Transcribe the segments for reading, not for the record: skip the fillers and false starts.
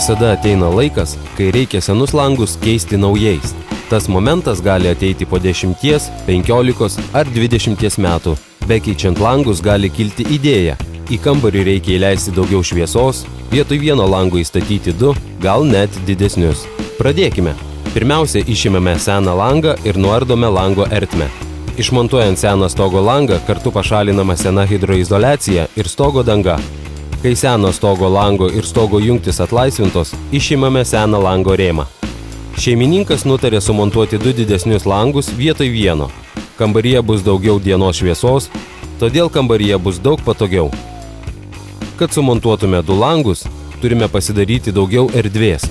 visada ateina laikas, kai reikia senus langus keisti naujais. Tas momentas gali ateiti po 10, 15 ar 20 metų. Bekeičiant langus gali kilti idėja. Į kambarį reikia įleisti daugiau šviesos, vietoj vieno lango įstatyti 2, gal net didesnius. Pradėkime. Pirmiausia, išimame seną langą ir nuardome lango ertmę. Išmontuojant seną stogo langą, kartu pašalinama sena hidroizoliacija ir stogo danga. Kai seno stogo lango ir stogo jungtis atlaisvintos, išimame seną lango rėmą. Šeimininkas nutarė sumontuoti 2 didesnius langus vietoj vieno. Kambaryje bus daugiau dienos šviesos, todėl kambaryje bus daug patogiau. Kad sumontuotume 2 langus, turime pasidaryti daugiau erdvės.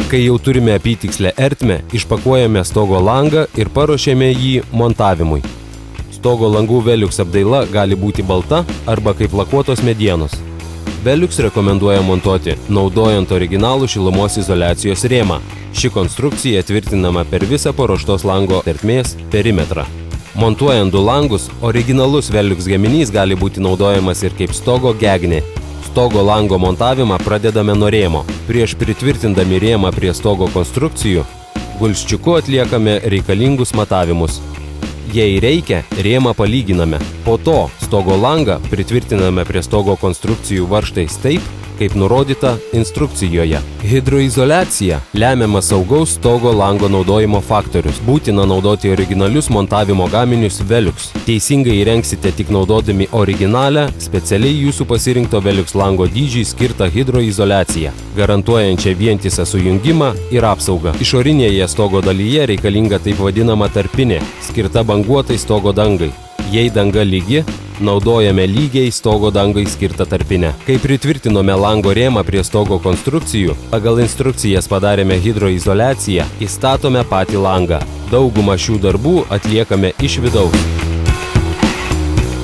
Kai jau turime apytikslę ertmę, išpakuojame stogo langą ir paruošiame jį montavimui. Stogo langų Velux apdaila gali būti balta arba kaip lakuotos medienos. Velux rekomenduoja montuoti, naudojant originalų šilumos izoliacijos rėmą. Ši konstrukcija tvirtinama per visą paruoštos lango ertmės perimetrą. Montuojant 2 langus, originalus Velux gaminys gali būti naudojamas ir kaip stogo gegnė. Stogo lango montavimą pradedame nuo rėmo. Prieš pritvirtindami rėmą prie stogo konstrukcijų, gulsčiuku atliekame reikalingus matavimus. Jei reikia, rėmą palyginame. Po to stogo langą pritvirtiname prie stogo konstrukcijų varžtais taip, kaip nurodyta instrukcijoje. Hidroizoliacija lemiamas saugaus stogo lango naudojimo faktorius. Būtina naudoti originalius montavimo gaminius Velux. Teisingai įrengsite tik naudodami originalią, specialiai jūsų pasirinkto Velux lango dydžiai skirtą hidroizoliaciją, garantuojančią vientisą sujungimą ir apsaugą. Išorinėje stogo dalyje reikalinga taip vadinama tarpinė, skirta banguotai stogo dangai. Jei danga lygi, naudojame lygiai stogo dangai skirtą tarpinę. Kai pritvirtinome lango rėmą prie stogo konstrukcijų, pagal instrukcijas padarėme hidroizoliaciją, įstatome patį langą. Daugumą šių darbų atliekame iš vidaus.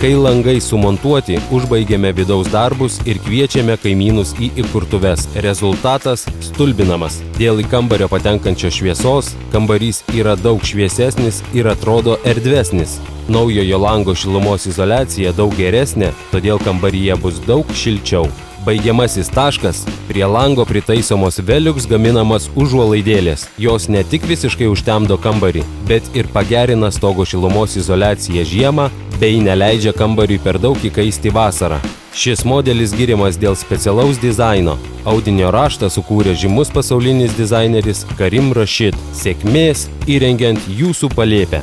Kai langai sumontuoti, užbaigiame vidaus darbus ir kviečiame kaimynus į įkurtuves. Rezultatas stulbinamas. Dėl į kambario patenkančios šviesos, kambarys yra daug šviesesnis ir atrodo erdvesnis. Naujojo lango šilumos izoliacija daug geresnė, todėl kambaryje bus daug šilčiau. Baigiamasis taškas – prie lango pritaisomos Velux gaminamas užuolaidėlės. Jos ne tik visiškai užtemdo kambarį, bet ir pagerina stogo šilumos izoliaciją žiemą bei neleidžia kambariui per daug įkaisti vasarą. Šis modelis giriamas dėl specialaus dizaino. Audinio raštą sukūrė žymus pasaulinis dizaineris Karim Rashid. Sėkmės įrengiant jūsų palėpę.